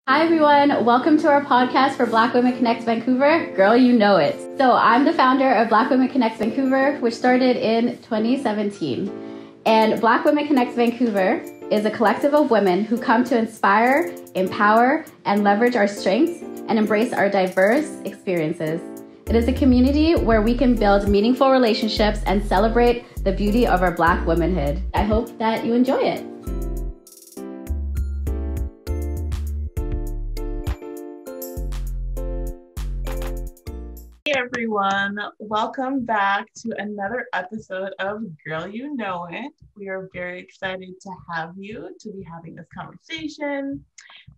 Hi everyone, welcome to our podcast for Black Women Connect Vancouver. Girl, you know it. So I'm the founder of Black Women Connect Vancouver, which started in 2017. And Black Women Connect Vancouver is a collective of women who come to inspire, empower, and leverage our strengths and embrace our diverse experiences. It is a community where we can build meaningful relationships and celebrate the beauty of our Black womanhood. I hope that you enjoy it. Hey everyone, welcome back to another episode of Girl You Know It. We are very excited to have you to be having this conversation.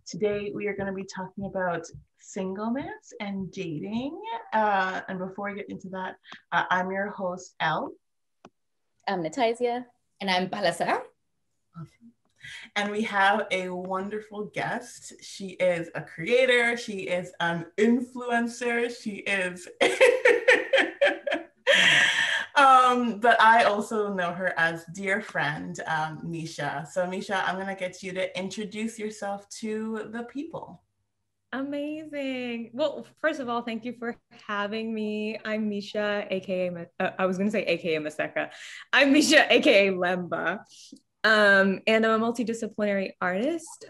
Today we are going to be talking about singleness and dating. And before we get into that, I'm your host, Elle. I'm Nataizya. And I'm Palesa. Awesome. And we have a wonderful guest. She is a creator. She is an influencer. She is, but I also know her as dear friend, Misha. So Misha, I'm gonna get you to introduce yourself to the people. Amazing. Well, first of all, thank you for having me. I'm Misha, aka I was going to say aka Maseka. I'm Misha, aka Lemba. And I'm a multidisciplinary artist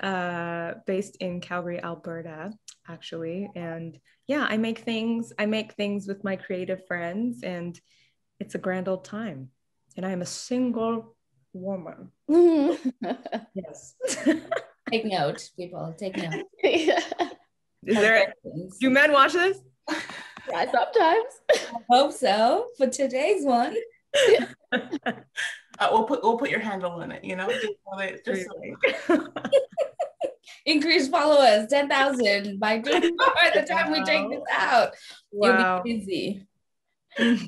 based in Calgary, Alberta, actually. And yeah, I make things with my creative friends, and it's a grand old time. And I am a single woman. Yes. Take note, people. Take note. Do men watch this? Yeah, sometimes. I hope so. For today's one. We'll put your handle in it, you know, just so. Increase followers 10,000 by the time we take this out. Wow. You'll be busy.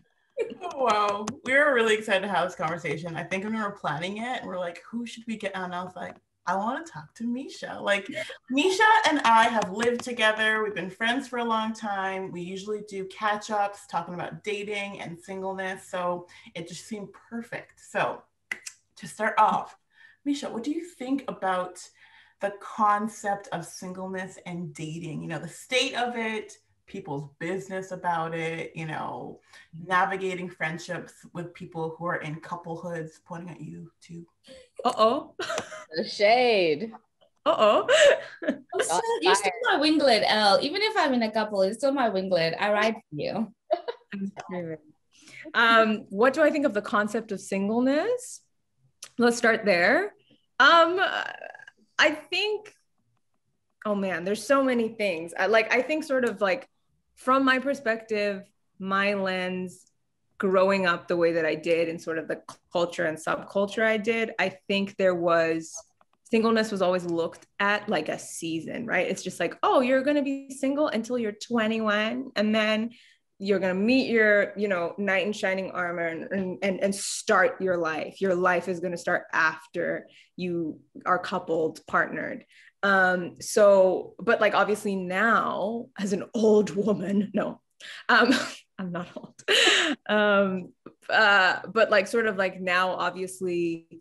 Wow, we were really excited to have this conversation. I think when we were planning it, we're like, who should we get on? I was like, I want to talk to Misha. Like, Misha and I have lived together. We've been friends for a long time. We usually do catch-ups talking about dating and singleness. So it just seemed perfect. So to start off, Misha, what do you think about the concept of singleness and dating? You know, the state of it, people's business about it, you know, navigating friendships with people who are in couplehoods, pointing at you too. Uh-oh. The shade. Uh-oh. You're still my winglet, Elle. Even if I'm in a couple, it's still my winglet. I ride for you. What do I think of the concept of singleness? Let's start there. I think, oh man, there's so many things. I think sort of like from my perspective, my lens, growing up the way that I did and sort of the culture and subculture I did, I think singleness was always looked at like a season, right? It's just like, oh, you're going to be single until you're 21. And then you're going to meet your, knight in shining armor and start your life. Your life is going to start after you are coupled, partnered. But like, obviously now as an old woman, no, I'm not old. But like, sort of like now, obviously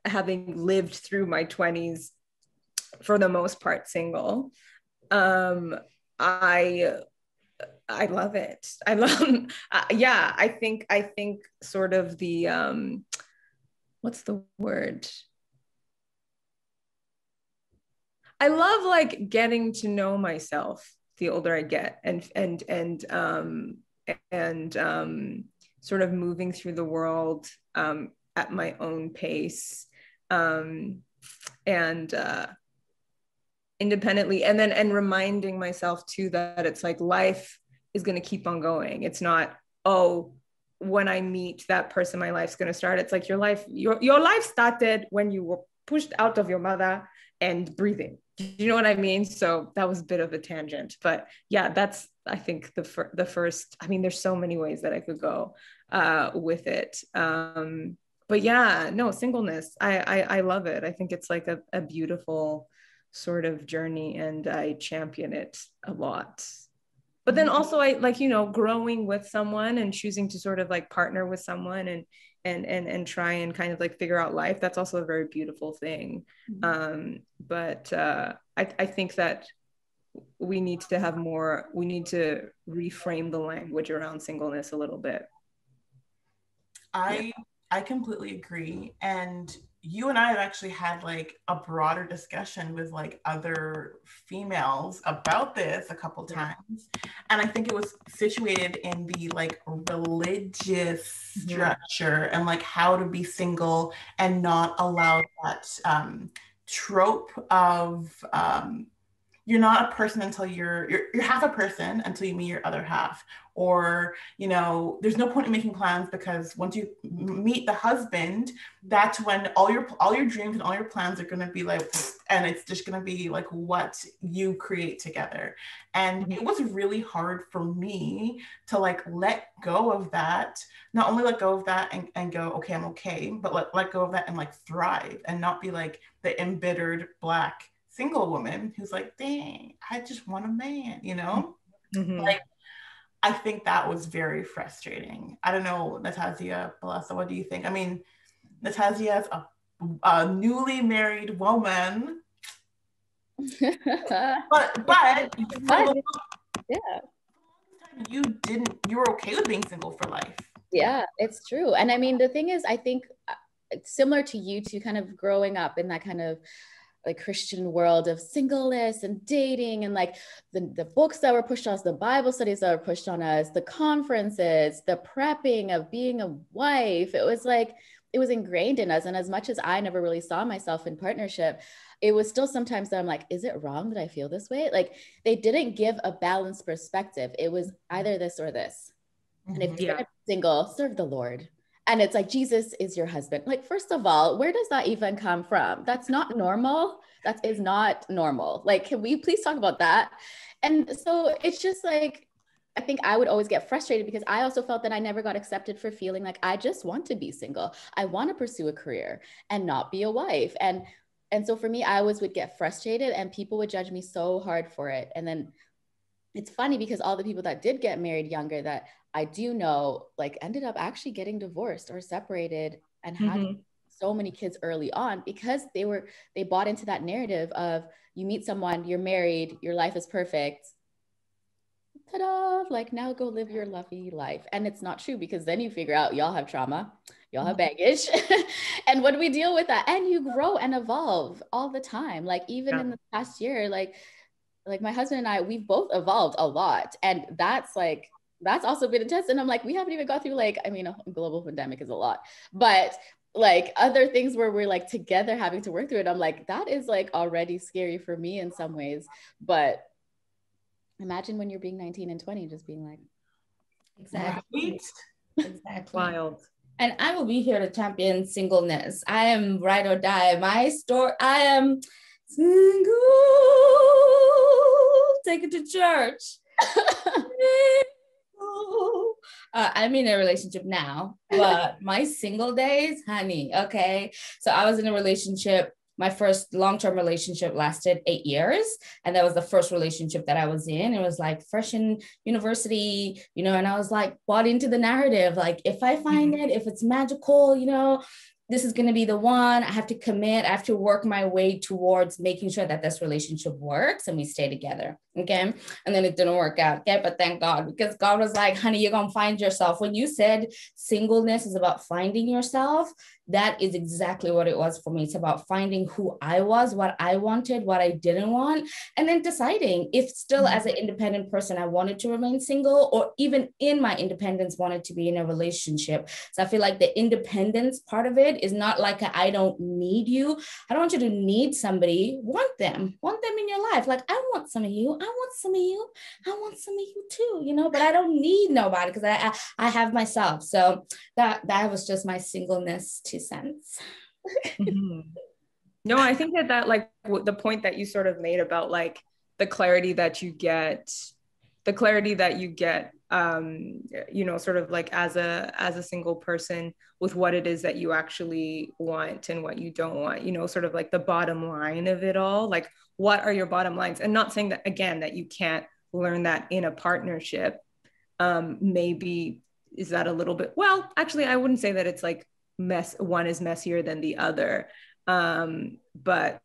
having lived through my 20s, for the most part, single, I love it. I love, yeah, I think sort of the, what's the word? I love like getting to know myself the older I get and sort of moving through the world at my own pace and independently, and reminding myself too that it's like life is going to keep on going. It's not, oh, when I meet that person, my life's going to start. It's like your life started when you were pushed out of your mother and breathing. You know what I mean? So that was a bit of a tangent, but yeah, that's, I think the first, I mean, there's so many ways that I could go with it. But yeah, no, singleness, I love it. I think it's like a beautiful sort of journey, and I champion it a lot. But then also I like, growing with someone and choosing to sort of like partner with someone and try and kind of like figure out life. That's also a very beautiful thing. But I think that we need to have more, we need to reframe the language around singleness a little bit. I completely agree. And you and I have actually had like a broader discussion with like other females about this a couple times. And I think it was situated in the like religious structure and like how to be single and not allow that trope of you're not a person until you're half a person until you meet your other half. Or, you know, there's no point in making plans because once you meet the husband, that's when all your dreams and all your plans are going to be like, and it's just going to be like what you create together. And it was really hard for me to like let go of that, not only let go of that and go, okay, I'm okay, but let go of that and like thrive and not be like the embittered Black single woman who's like, dang, I just want a man, you know? Like, I think that was very frustrating. I don't know, Nataizya, Palesa, what do you think? I mean, Nataizya is a newly married woman, but yeah, you were okay with being single for life. Yeah, it's true. And I mean, the thing is, I think it's similar to you two, kind of growing up in that kind of like Christian world of singleness and dating, and like the books that were pushed on us, the Bible studies that were pushed on us, the conferences, the prepping of being a wife. It was like, it was ingrained in us. And as much as I never really saw myself in partnership, it was still sometimes that I'm like, is it wrong that I feel this way? Like, they didn't give a balanced perspective. It was either this or this. And if you're gonna be single, serve the Lord. And it's like, Jesus is your husband. Like, first of all, where does that even come from? That's not normal. That is not normal. Like, can we please talk about that? And so it's just like, I think I would always get frustrated because I also felt that I never got accepted for feeling like I just want to be single. I want to pursue a career and not be a wife. And so for me, I always would get frustrated and people would judge me so hard for it. And then it's funny because all the people that did get married younger that I do know, like, ended up actually getting divorced or separated and had so many kids early on because they bought into that narrative of you meet someone, you're married, your life is perfect. Ta-da, like now go live your lovely life. And it's not true because then you figure out y'all have trauma, y'all have baggage. And what do we deal with that? And you grow and evolve all the time. Like even in the past year, like my husband and I, we've both evolved a lot. And that's also been intense. And I'm like, we haven't even got through like, I mean, a global pandemic is a lot, but like other things where we're like together having to work through it. I'm like, that is like already scary for me in some ways. But imagine when you're being 19 and 20, just being like, exactly. Wild. And I will be here to champion singleness. I am ride or die. My story, I am single, take it to church. I'm in a relationship now, but my single days, honey, okay. So I was in a relationship. My first long-term relationship lasted 8 years. And that was the first relationship that I was in. It was like fresh in university, you know, and I was like bought into the narrative. Like if I find it, if it's magical, you know, this is going to be the one. I have to commit. I have to work my way towards making sure that this relationship works and we stay together. Okay. And then it didn't work out. Okay. But thank God, because God was like, honey, you're going to find yourself. When you said singleness is about finding yourself, that is exactly what it was for me. It's about finding who I was, what I wanted, what I didn't want, and then deciding if still as an independent person, I wanted to remain single, or even in my independence wanted to be in a relationship. So I feel like the independence part of it is not like I don't need you. I don't want you to need somebody. Want them in your life. Like I want some of you. I want some of you. I want some of you too, you know, but I don't need nobody because I have myself. So that was just my singleness 2 cents. No, I think that like the point that you sort of made about like the clarity that you get, you know, sort of like as a single person with what it is that you actually want and what you don't want, you know, sort of like the bottom line of it all, like what are your bottom lines? And not saying that again, that you can't learn that in a partnership. Maybe is that a little bit, well, actually, I wouldn't say that it's like one is messier than the other. But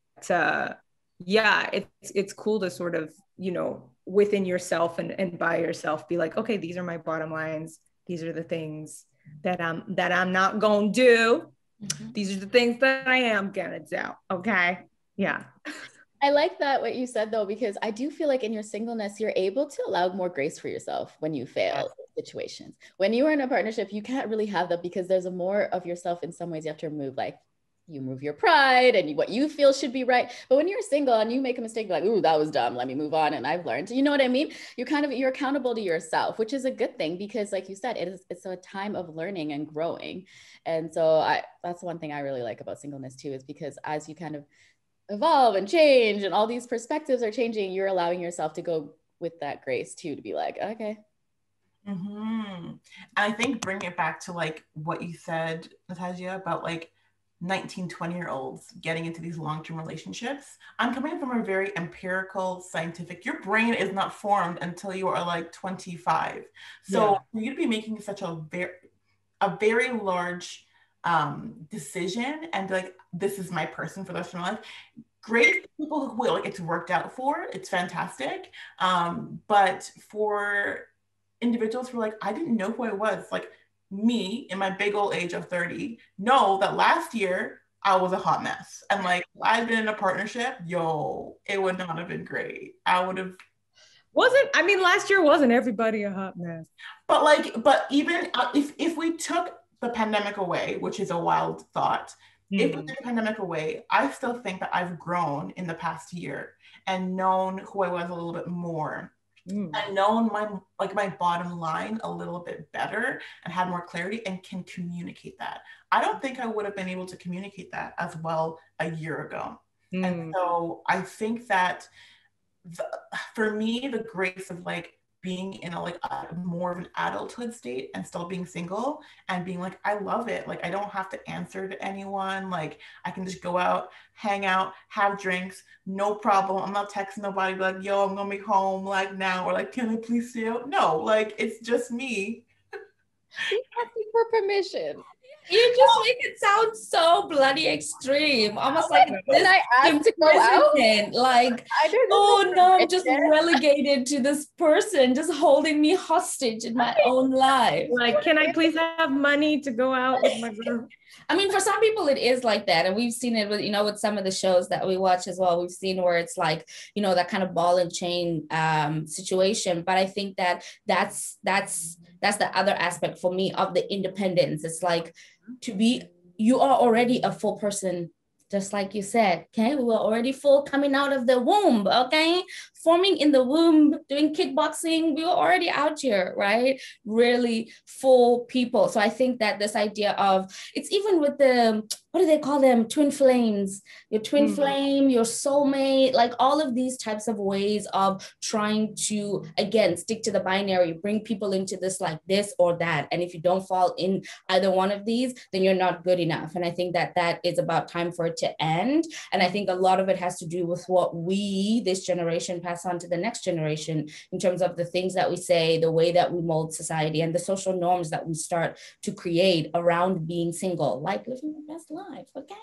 yeah, it's cool to sort of, you know, within yourself and by yourself be like, okay, these are my bottom lines. These are the things that I'm not gonna do. These are the things that I am gonna do. Okay. Yeah. I like that what you said though, because I do feel like in your singleness, you're able to allow more grace for yourself when you fail situations. When you are in a partnership, you can't really have that because there's a more of yourself in some ways you have to remove, like you move your pride and what you feel should be right. But when you're single and you make a mistake, you're like, ooh, that was dumb. Let me move on. And I've learned, you know what I mean? You're accountable to yourself, which is a good thing because like you said, it's a time of learning and growing. And so that's one thing I really like about singleness too, is because as you kind of evolve and change and all these perspectives are changing, you're allowing yourself to go with that grace too, to be like, okay. And I think bring it back to like what you said, Nataizya, about like 19, 20-year-olds getting into these long-term relationships. I'm coming from a very empirical, scientific, your brain is not formed until you are like 25. So for you to be making such a very large decision and be like, this is my person for the rest of my life. Great people who will, like, it's worked out for, it's fantastic. But for individuals who are like, I didn't know who I was, like me in my big old age of 30, know that last year I was a hot mess. And like, if I'd been in a partnership, it would not have been great. Last year wasn't everybody a hot mess. But even if we took the pandemic away, which is a wild thought, if we took the pandemic away, I still think that I've grown in the past year and known who I was a little bit more. And known my bottom line a little bit better and had more clarity and can communicate that. I don't think I would have been able to communicate that as well a year ago. And so I think that for me, the grace of like being in a more of an adulthood state and still being single and being like, I love it. Like, I don't have to answer to anyone. Like, I can just go out, hang out, have drinks, no problem. I'm not texting nobody like, yo, I'm gonna be home like now, or like, can I please stay out? No, like, it's just me. Asking for permission. You just make it sound so bloody extreme, almost like did I ask to go out? Like, oh no, I'm just relegated to this person, just holding me hostage in my own life. Like, can I please have money to go out with my girl? I mean, for some people it is like that, and we've seen it with, you know, with some of the shows that we watch as well. We've seen where it's like, you know, that kind of ball and chain situation. But I think that that's the other aspect for me of the independence. It's like, you are already a full person, just like you said. Okay, we were already full coming out of the womb. Okay, forming in the womb, doing kickboxing, we were already out here, right? Really full people. So I think that this idea of, it's even with the, what do they call them? Twin flames, your twin flame, your soulmate, like all of these types of ways of trying to, again, stick to the binary, bring people into this, like this or that. And if you don't fall in either one of these, then you're not good enough. And I think that that is about time for it to end. And I think a lot of it has to do with what we, this generation, pass on to the next generation in terms of the things that we say, the way that we mold society, and the social norms that we start to create around being single, like living the best life. Okay.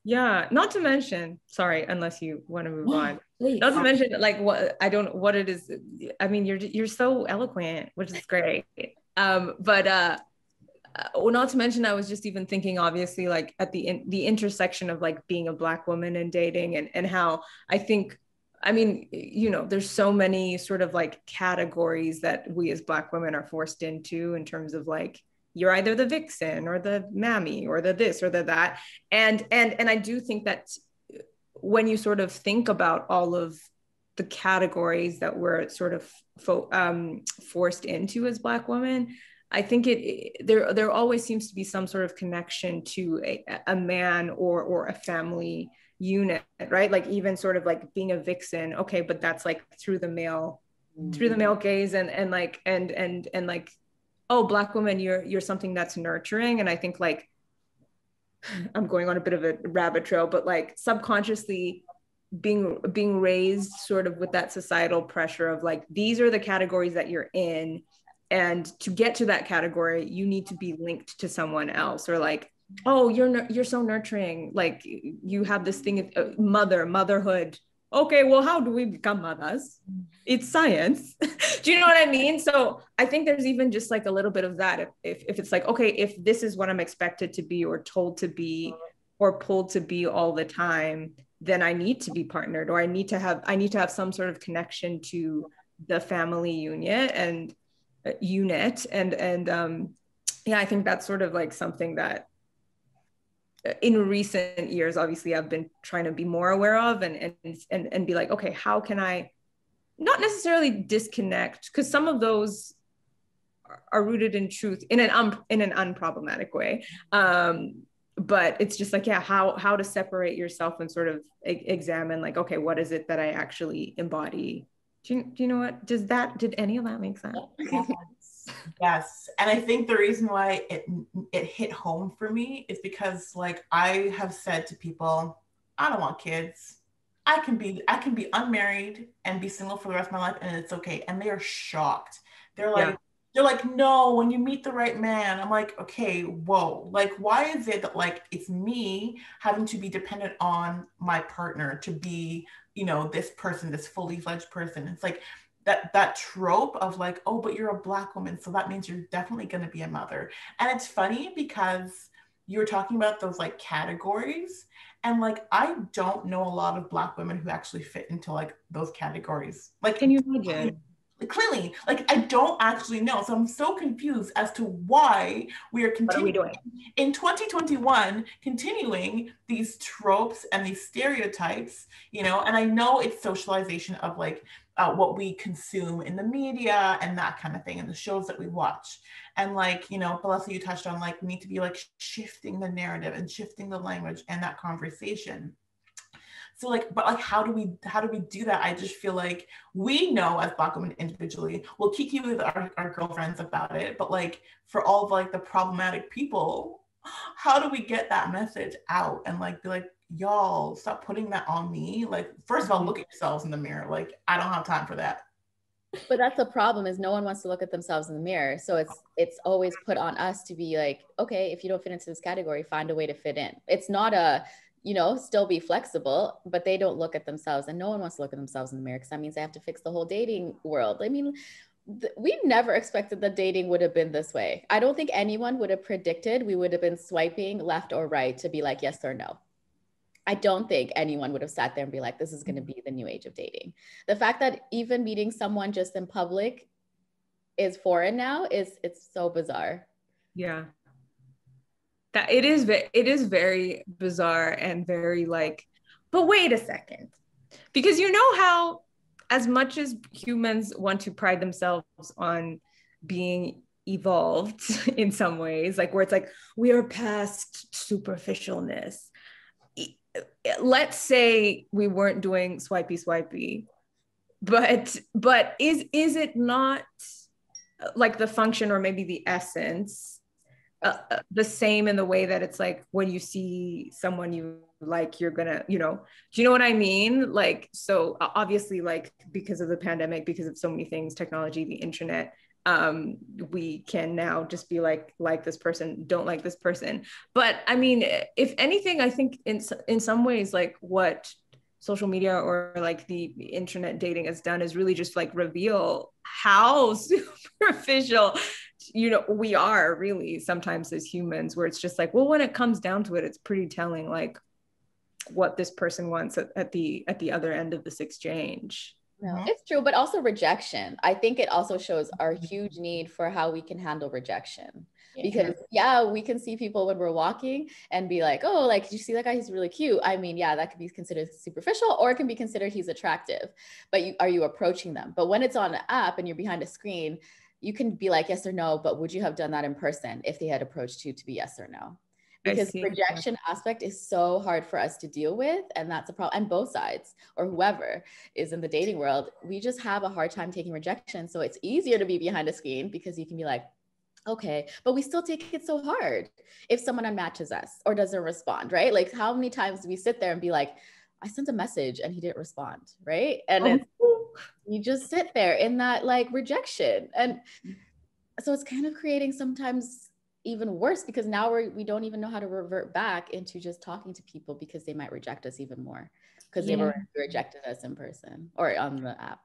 Yeah, not to mention, sorry, unless you want to move on. Please. Not to mention, like, what it is. I mean, you're so eloquent, which is great. Well, not to mention, I was just even thinking, obviously, like at the intersection of like being a Black woman and dating, and how I think, I mean, you know, there's so many sort of like categories that we as Black women are forced into in terms of like, you're either the vixen or the mammy or the this or the that. And I do think that when you sort of think about all of the categories that we're sort of forced into as Black women, I think there always seems to be some sort of connection to a man or a family unit, right? Like even sort of like being a vixen, okay, but that's like through the male gaze and like oh, Black woman, you're something that's nurturing. And I think like, I'm going on a bit of a rabbit trail, but like subconsciously being raised sort of with that societal pressure of like, these are the categories that you're in. And to get to that category, you need to be linked to someone else, or like, oh, you're so nurturing. Like you have this thing of motherhood, okay, well, how do we become mothers? It's science. Do you know what I mean? So I think there's even just like a little bit of that. If it's like, okay, if this is what I'm expected to be or told to be or pulled to be all the time, then I need to be partnered, or I need to have some sort of connection to the family unit. Yeah, I think that's sort of like something that in recent years, obviously, I've been trying to be more aware of and be like, okay, how can I not necessarily disconnect? Because some of those are rooted in truth in an unproblematic way. But it's just like, yeah, how to separate yourself and sort of examine like, okay, what is it that I actually embody? Do you know what? Did any of that make sense? Yes. And I think the reason why it hit home for me is because like I have said to people, I don't want kids. I can be unmarried and be single for the rest of my life and it's okay. And they are shocked. They're like, no, when you meet the right man. I'm like, okay, whoa. Like, why is it that like it's me having to be dependent on my partner to be, this person, this fully fledged person? It's like that trope of like, oh, but you're a Black woman, so that means you're definitely going to be a mother. And it's funny because you were talking about those like categories, and like I don't know a lot of Black women who actually fit into like those categories. Like, can you imagine? Clearly, like I don't actually know. So I'm so confused as to why we are continuing in 2021, continuing these tropes and these stereotypes, and I know it's socialization of like what we consume in the media and that kind of thing, and the shows that we watch. And like, Palesa, you touched on like, we need to be like shifting the narrative and shifting the language and that conversation. So like, but like, how do we do that? I just feel like we know as Black women individually, we'll kiki with our girlfriends about it, but like for all of like the problematic people, how do we get that message out and like be like, y'all, stop putting that on me. Like, first of all, look at yourselves in the mirror. Like, I don't have time for that. But that's the problem, is no one wants to look at themselves in the mirror. So it's always put on us to be like, okay, if you don't fit into this category, find a way to fit in. It's not a, still be flexible, but they don't look at themselves, and no one wants to look at themselves in the mirror because that means they have to fix the whole dating world. I mean, we never expected that dating would have been this way. I don't think anyone would have predicted we would have been swiping left or right to be like, yes or no. I don't think anyone would have sat there and be like, this is going to be the new age of dating. The fact that even meeting someone just in public is foreign now it's so bizarre. Yeah. That it is very bizarre and very like, but wait a second, because how as much as humans want to pride themselves on being evolved in some ways, like where it's like we are past superficialness, let's say we weren't doing swipey, but is it not like the function or maybe the essence the same in the way that it's like when you see someone you like, you're gonna, do you know what I mean? Like, so obviously, like because of the pandemic, because of so many things, technology, the internet, we can now just be like this person, don't like this person. But I mean, if anything, I think in some ways, like what social media or like the internet dating has done is really just like reveal how superficial we are really sometimes as humans, where it's just like, well, when it comes down to it, it's pretty telling like what this person wants at the other end of this exchange. No, it's true, but also rejection. I think it also shows our huge need for how we can handle rejection. Because we can see people when we're walking and be like, oh, like, did you see that guy? He's really cute. I mean, yeah, that could be considered superficial, or it can be considered he's attractive, but are you approaching them? But when it's on an app and you're behind a screen, you can be like, yes or no, but would you have done that in person if they had approached you to be yes or no? Because the rejection aspect is so hard for us to deal with. And that's a problem. And both sides, or whoever is in the dating world, we just have a hard time taking rejection. So it's easier to be behind a screen because you can be like, okay, but we still take it so hard if someone unmatches us or doesn't respond, right? Like how many times do we sit there and be like, I sent a message and he didn't respond, right? And you just sit there in that like rejection. And so it's kind of creating sometimes even worse, because now we don't even know how to revert back into just talking to people because they might reject us even more. because they were rejected us in person or on the app.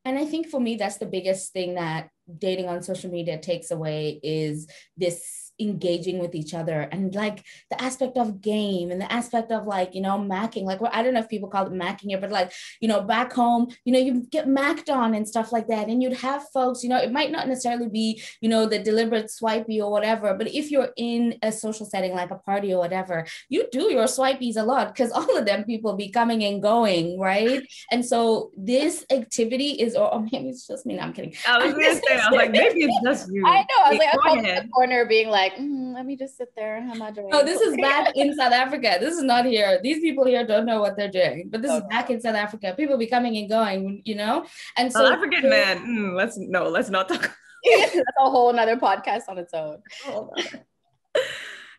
And I think for me, that's the biggest thing that dating on social media takes away is this engaging with each other, and like the aspect of game and the aspect of like, you know, macking, like, well, I don't know if people call it macking here, but like, you know, back home, you know, you get macked on and stuff like that. And you'd have folks, you know, it might not necessarily be, you know, the deliberate swipey or whatever, but if you're in a social setting, like a party or whatever, you do your swipies a lot because all of them people be coming and going, right? And so this activity is, or maybe it's just me, no, I'm kidding. I was gonna say, I was like, maybe it's just you. I know, I was like, Go I'm in ahead. the corner being like, let me just sit there and have my drink. No, this is back in South Africa. This is not here. These people here don't know what they're doing, but this is back in South Africa. People be coming and going, you know? And so South African man, let's not talk. That's a whole nother podcast on its own.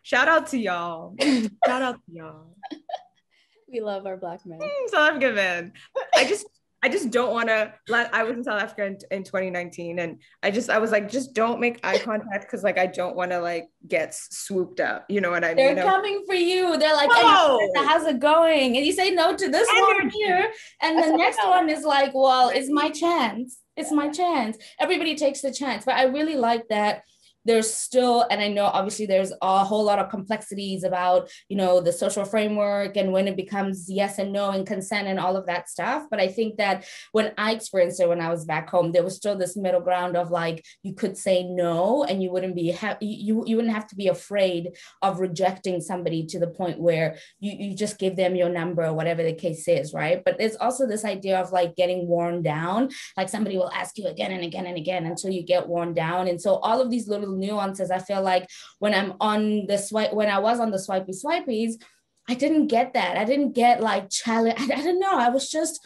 Shout out to y'all. Shout out to y'all. We love our Black men. South African man. I just don't want to. I was in South Africa in 2019, and I was like, just don't make eye contact because like I don't want to like get swooped up. You know what I mean? They're coming for you. They're like, hey, how's it going? And you say no to this one here, and the next one is like, well, it's my chance. It's my chance. Everybody takes the chance, but I really like that. There's still, and I know obviously there's a whole lot of complexities about, you know, the social framework and when it becomes yes and no and consent and all of that stuff. But I think that when I experienced it when I was back home, there was still this middle ground of like, you could say no and you wouldn't be, you wouldn't have to be afraid of rejecting somebody to the point where you just give them your number or whatever the case is, right? But there's also this idea of like getting worn down, like somebody will ask you again and again and again until you get worn down. And so all of these little nuances, I feel like when I was on the swipies, I didn't get that. I didn't get like challenge. I don't know. I was just,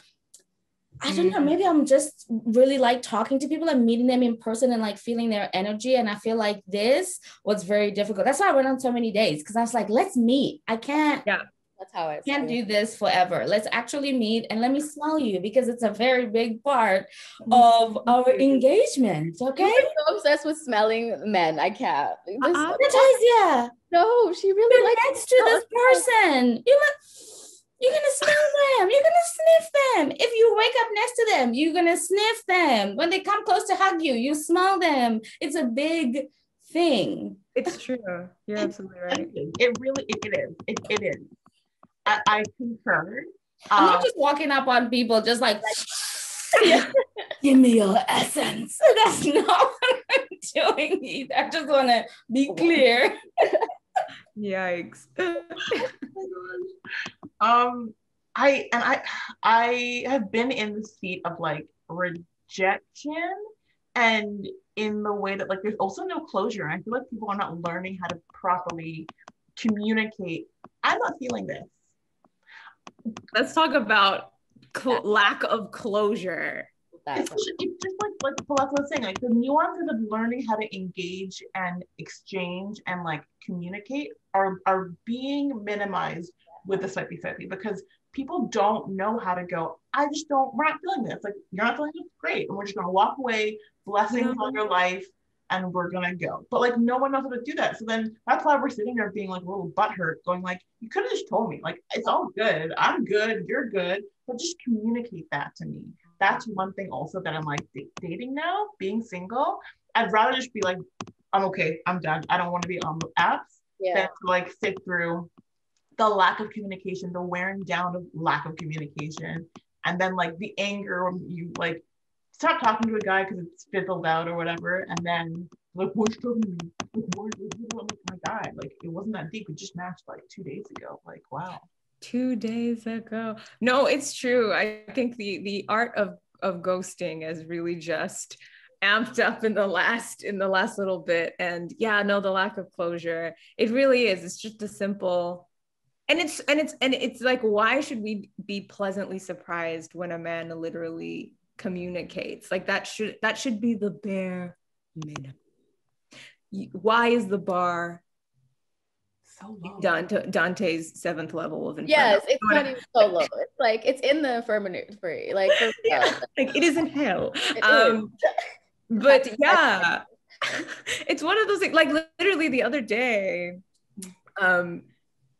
I don't know. Maybe I'm just really like talking to people and meeting them in person and like feeling their energy. And I feel like this was very difficult. That's why I went on so many dates, because I was like, let's meet. I can't. Yeah. That's how I can't do this forever. Let's actually meet and let me smell you, because it's a very big part of our engagement. Okay. I'm so obsessed with smelling men. I can't. Nataizya. No, she really likes next to this person. You're gonna smell them. You're gonna sniff them. If you wake up next to them, you're gonna sniff them. When they come close to hug you, you smell them. It's a big thing. It's true. You're absolutely right. It is. I concur. I'm not just walking up on people just like, give me your essence. That's not what I'm doing either. I just want to be clear. Yikes. I have been in the seat of like rejection, and in the way that like there's also no closure. I feel like people are not learning how to properly communicate. I'm not feeling this. Let's talk about lack of closure. It's just like Palesa was saying, like the nuances of learning how to engage and exchange and like communicate are being minimized with the swipey because people don't know how to go, we're not feeling this. Like, you're not feeling this, great. And we're just gonna walk away, blessings on your life, and we're gonna go. But like no one knows how to do that. So then that's why we're sitting there being like a little butthurt, going like, you could have just told me, like, it's all good. I'm good, you're good, but just communicate that to me. That's one thing also that I'm like dating now, being single. I'd rather just be like, I'm okay, I'm done. I don't want to be on the apps than to like sit through the lack of communication, the wearing down of lack of communication, and then like the anger when you like stop talking to a guy because it's fizzled out or whatever, and then like, what's talking to me? Oh my God, like it wasn't that deep. We just matched like 2 days ago. Like, wow. 2 days ago. No, it's true. I think the art of ghosting has really just amped up in the last little bit. And yeah, no, the lack of closure. It really is. It's just a simple, and it's like, why should we be pleasantly surprised when a man literally communicates? Like that should be the bare minimum. Why is the bar so low? Dante's 7th level of inferno. Yes, it's not even so low. It's like it's in the infirmary. Like, like it is in hell. But yeah, it's one of those things. Like literally the other day,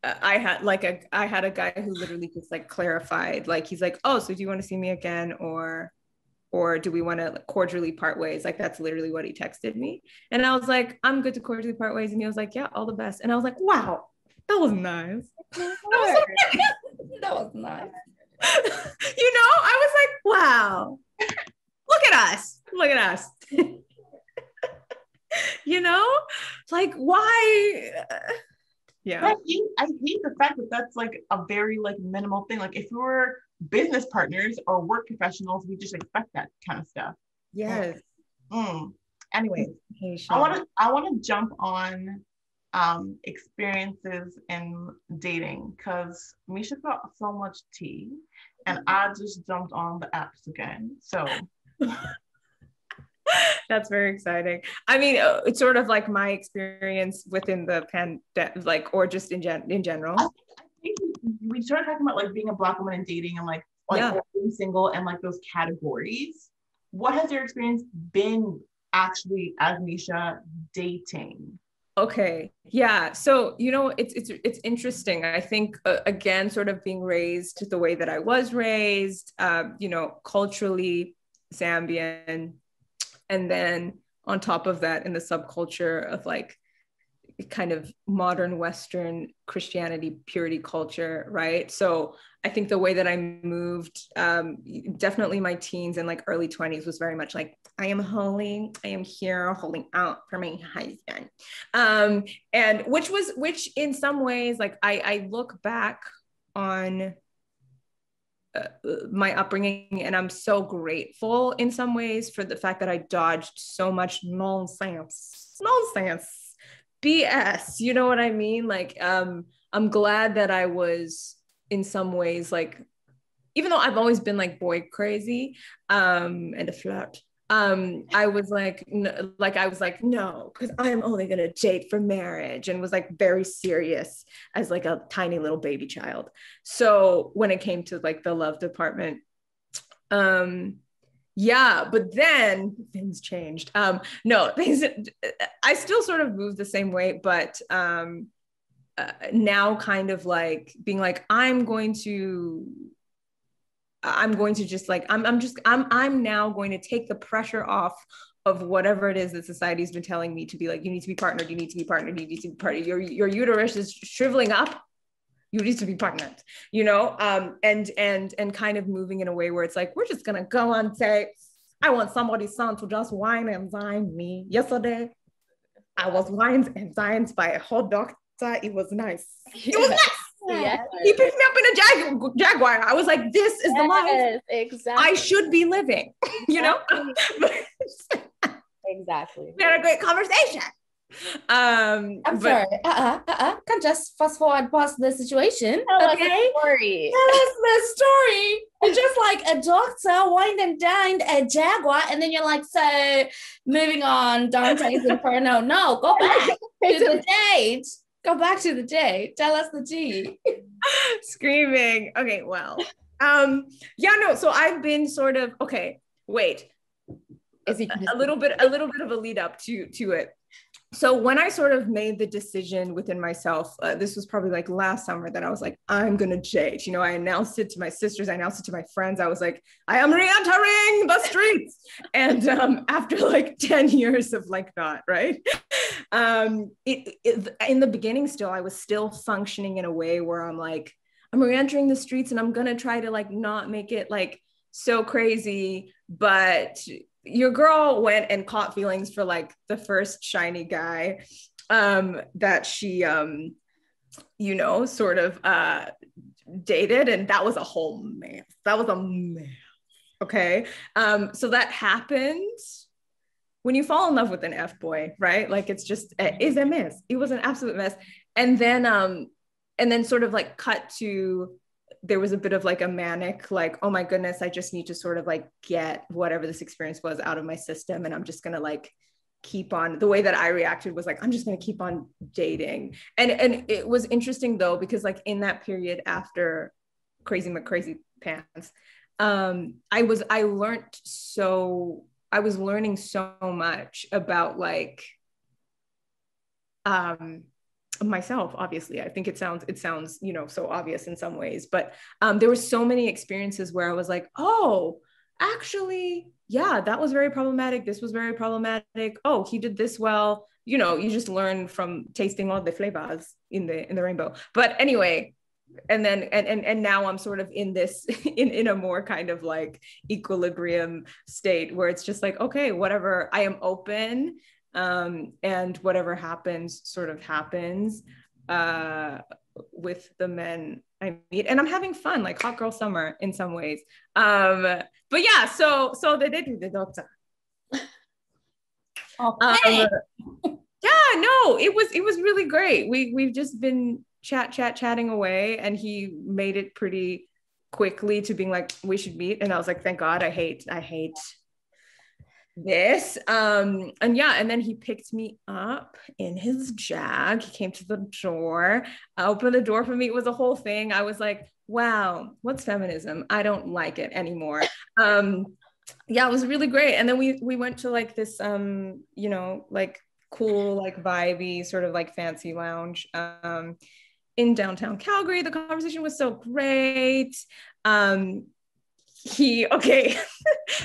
I had a guy who literally just like clarified, like, he's like, oh, so do you want to see me again, or do we want to cordially part ways? Like, that's literally what he texted me. And I was like, I'm good to cordially part ways. And he was like, yeah, all the best. And I was like, wow, that was nice. That was nice. You know, I was like, wow, look at us. Look at us. You know, like, why? Yeah. I hate the fact that that's like a very like minimal thing. Like, if we were business partners or work professionals, we just expect that kind of stuff. Yes. Anyways, I want to jump on experiences in dating, because Misha got so much tea and I just jumped on the apps again. So that's very exciting. I mean, it's sort of like my experience within the pandemic, like, or just in general. I think we started talking about like being a Black woman and dating, and like being single, and like those categories. What has your experience been actually as Misha dating? Okay. Yeah. So, you know, it's interesting. I think, again, sort of being raised the way that I was raised, you know, culturally Zambian. And then on top of that, in the subculture of like kind of modern Western Christianity, purity culture, right? So I think the way that I moved, definitely my teens and like early 20s was very much like, I am holy, I am here holding out for my husband. And which in some ways, like I look back on my upbringing, and I'm so grateful in some ways for the fact that I dodged so much nonsense, BS, you know what I mean? Like, I'm glad that I was in some ways, like, even though I've always been like boy crazy, and a flirt, I was like, no, because I'm only gonna date for marriage, and was like very serious as like a tiny little baby child. So when it came to like the love department, yeah, but then things changed. No, things, I still sort of move the same way, but now kind of like being like, I'm going to just like, I'm now going to take the pressure off of whatever it is that society's been telling me to be like, you need to be partnered, you need to be partnered, you need to be partnered. Your uterus is shriveling up. You need to be partnered, you know, and kind of moving in a way where it's like, we're just going to go on dates. I want somebody's son to just wine and dine me. Yesterday, I was wined and dined by a hot doctor. It was nice. It was nice. Yeah. He picked me up in a Jaguar. I was like, this is the life exactly. I should be living, you know? Exactly. We had a great conversation. I'm sorry. Can just fast forward past the situation. Tell us the story. Tell us the story. It's just like a doctor wined and dined a Jaguar, and then you're like, so moving on, Dante's Inferno. No, go back to the date. Go back to the date. Tell us the tea. Screaming. Okay, well. Yeah, no. So I've been sort of, okay, wait. A little bit of a lead up to it. So when I sort of made the decision within myself, this was probably like last summer, that I was like, I'm going to date. You know, I announced it to my sisters. I announced it to my friends. I was like, I am re-entering the streets. And after like 10 years of like not, right? In the beginning still, I was still functioning in a way where I'm like, I'm re-entering the streets and I'm going to try to like not make it like so crazy, but your girl went and caught feelings for like the first shiny guy that she you know, sort of dated, and that was a whole mess. Okay. So that happened when you fall in love with an F-boy, right? Like, it's just, it's a mess. It was an absolute mess. And then sort of like cut to, there was a bit of like a manic, like, oh my goodness, I just need to sort of like get whatever this experience was out of my system. And I'm just going to like keep on. The way that I reacted was like, I'm just going to keep on dating. And it was interesting though, because like in that period after Crazy McCrazy Pants, I was learning so much about like, myself, obviously. I think it sounds, you know, so obvious in some ways, but there were so many experiences where I was like, oh, actually, yeah, that was very problematic. This was very problematic. Oh, he did this well. You know, you just learn from tasting all the flavors in the rainbow. But anyway, and then and now I'm sort of in this in a more kind of like equilibrium state where it's just like, okay, whatever, I am open, and whatever happens sort of happens with the men I meet, and I'm having fun, like hot girl summer in some ways. But yeah, so they did do the doctor. Okay. Yeah, no, it was really great. We've just been chatting away, and he made it pretty quickly to being like, we should meet. And I was like, thank God, I hate this. And yeah, and then he picked me up in his Jag. He came to the door, opened the door for me. It was a whole thing. I was like, wow, what's feminism? I don't like it anymore. Yeah, it was really great. And then we went to like this you know, like cool, like vibey sort of like fancy lounge in downtown Calgary. The conversation was so great. Okay,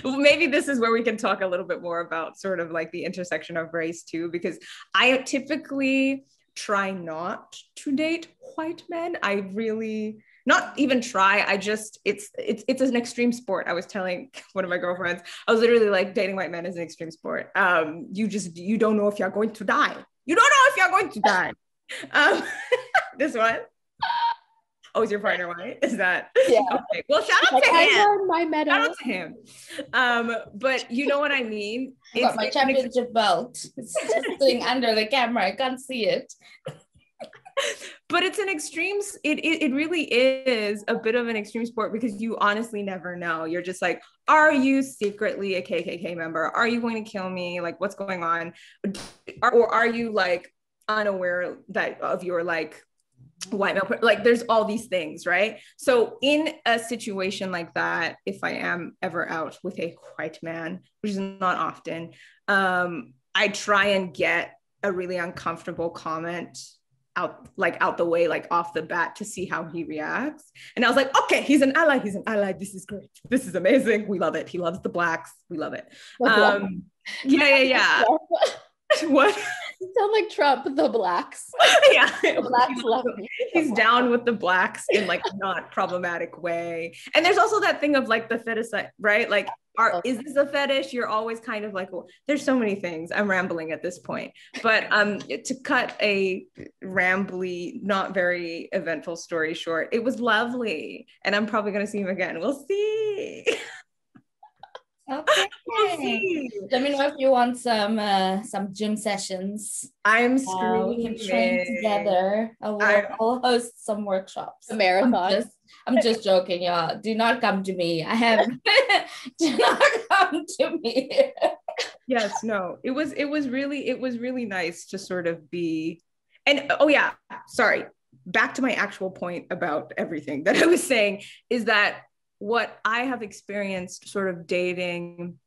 well, maybe this is where we can talk a little bit more about sort of like the intersection of race too, because I typically try not to date white men. I really not even try. I just, it's an extreme sport. I was telling one of my girlfriends, I was literally like, dating white men is an extreme sport. You don't know if you're going to die. You don't know if you're going to die. This one. Oh, is your partner white? Is that? Yeah. Okay. Well, shout out to him. Shout out to him. But you know what I mean? I got my championship belt. It's just sitting under the camera. I can't see it. But it's an extreme, it really is a bit of an extreme sport, because you honestly never know. You're just like, are you secretly a KKK member? Are you going to kill me? Like, what's going on? Or are you like unaware that of your like white male, like there's all these things, right? So in a situation like that, if I am ever out with a white man, which is not often, I try and get a really uncomfortable comment out the way, like off the bat, to see how he reacts. And I was like, okay, he's an ally, this is great, this is amazing, we love it, he loves the blacks, we love it. Yeah. What? You sound like Trump, the blacks. Yeah, the blacks love me. He's down with the blacks in like not problematic way. And there's also that thing of like the fetish, right? Like, is this a fetish? You're always kind of like, well, there's so many things. I'm rambling at this point, but to cut a rambly, not very eventful story short, it was lovely, and I'm probably gonna see him again. We'll see. Okay. Let me know if you want some gym sessions. I'm screaming. We can train together. I'll host some workshops. A marathon. I'm just joking, y'all. Do not come to me. Do not come to me. Yes, no. It was really nice to sort of be, and oh yeah, sorry. Back to my actual point about everything that I was saying is that what I have experienced sort of dating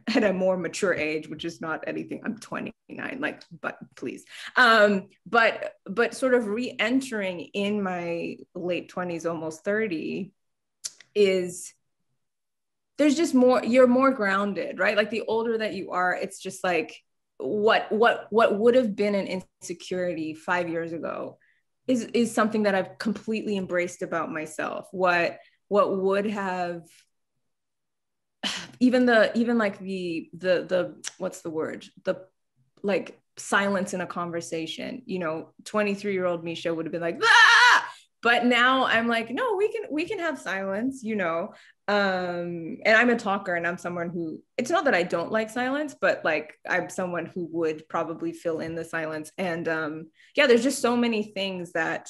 at a more mature age, which is not anything, I'm 29, like, but please. But sort of re-entering in my late 20s, almost 30, is there's just more, you're more grounded, right? Like the older that you are, it's just like what would have been an insecurity 5 years ago is something that I've completely embraced about myself. What would have even like the what's the word, the like silence in a conversation, you know, 23-year-old Misha would have been like, ah! But now I'm like, no, we can have silence, you know. And I'm a talker, and I'm someone who, it's not that I don't like silence, but like I'm someone who would probably fill in the silence. And yeah, there's just so many things that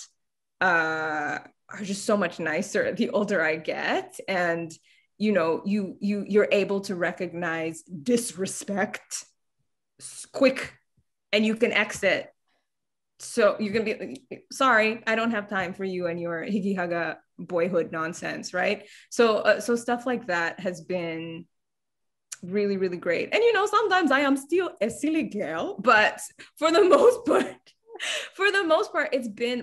are just so much nicer the older I get. And you know, you're able to recognize disrespect quick, and you can exit. So you can be sorry, I don't have time for you and your higgy haga boyhood nonsense, right? So stuff like that has been really, really great. And you know, sometimes I am still a silly girl, but for the most part, For the most part,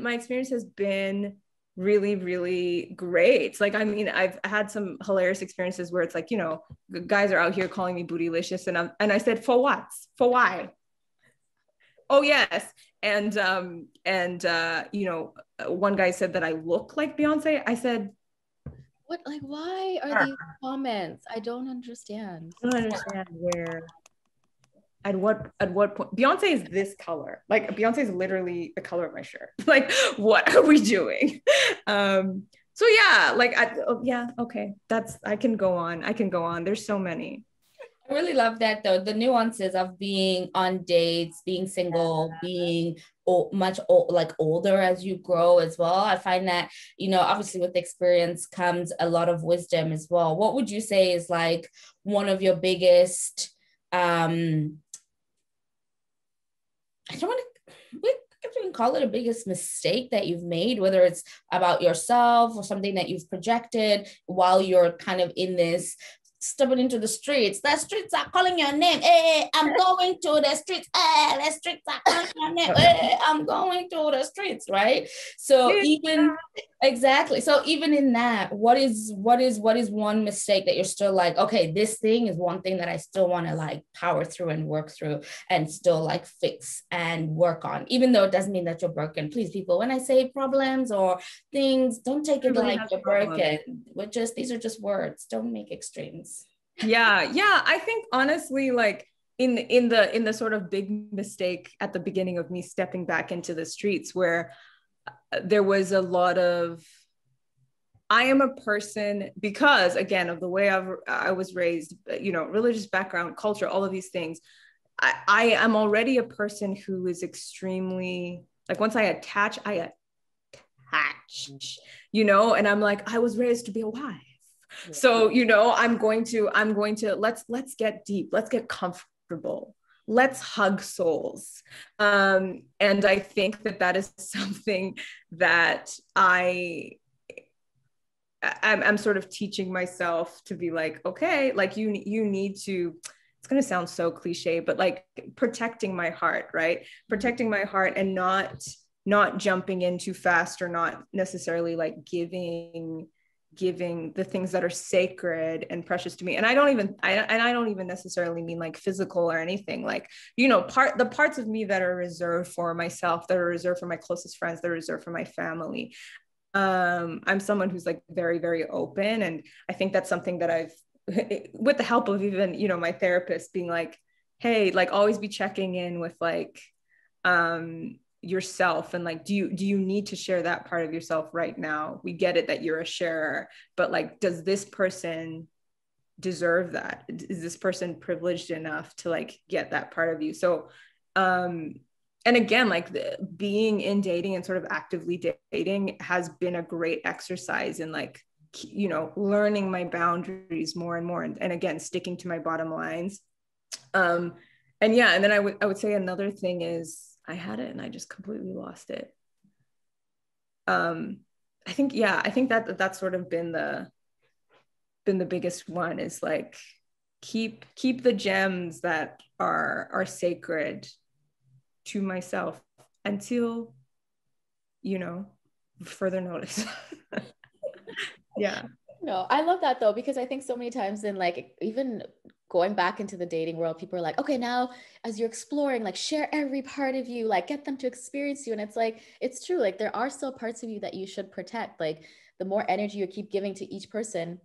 my experience has been really, really great. Like, I mean, I've had some hilarious experiences where it's like, you know, guys are out here calling me bootylicious, and I said, for what? For why? Oh yes. And you know, one guy said that I look like Beyonce. I said, What, like, why are these comments? I don't understand. I don't understand where, at what point. Beyonce is this color. Like, Beyonce is literally the color of my shirt. Like, what are we doing? So yeah, like, yeah, okay. I can go on. There's so many. I really love that, though, the nuances of being on dates, being single, being like older as you grow as well. I find that, you know, obviously with experience comes a lot of wisdom as well. What would you say is like one of your biggest, I don't want to, you can call it a biggest mistake that you've made, whether it's about yourself or something that you've projected while you're kind of in this stepping into the streets. The streets are calling your name. Hey, I'm going to the streets. Hey, the streets are calling your name. Hey, I'm going to the streets, right? So even exactly. So even in that, what is one mistake that you're still like, okay, this thing is one thing that I still want to like power through and work through and still like fix and work on, even though it doesn't mean that you're broken. Please, people, when I say problems or things, don't take it like you're broken. These are just words. Don't make extremes. Yeah, I think honestly, like in the sort of big mistake at the beginning of me stepping back into the streets, where there was a lot of, I am a person, because again of the way I was raised, you know, religious background, culture, all of these things, I am already a person who is extremely, like, once I attach, you know, and I'm like, I was raised to be a wife. So, you know, I'm going to, let's get deep, let's get comfortable, let's hug souls. And I think that is something that I'm sort of teaching myself to be like, okay, like you need to, it's going to sound so cliche, but like protecting my heart, right? Protecting my heart and not jumping in too fast, or not necessarily like giving the things that are sacred and precious to me. And I don't even necessarily mean like physical or anything, like, you know, the parts of me that are reserved for myself, that are reserved for my closest friends, that are reserved for my family. I'm someone who's like very, very open. And I think that's something that I've, with the help of even, you know, my therapist being like, hey, like always be checking in with like, yourself, and like, do you need to share that part of yourself right now? We get it that you're a sharer, but like, does this person deserve that? Is this person privileged enough to like get that part of you? So and again, like being in dating and sort of actively dating has been a great exercise in like, you know, learning my boundaries more and more, and again sticking to my bottom lines. And yeah, and then I would say another thing is, I had it and I just completely lost it. I think that's sort of been the biggest one, is like keep the gems that are sacred to myself until, you know, further notice. Yeah. No, I love that though, because I think so many times in like, even going back into the dating world, people are like, okay, now as you're exploring, like share every part of you, like get them to experience you. And it's like, it's true. Like there are still parts of you that you should protect. Like the more energy you keep giving to each person,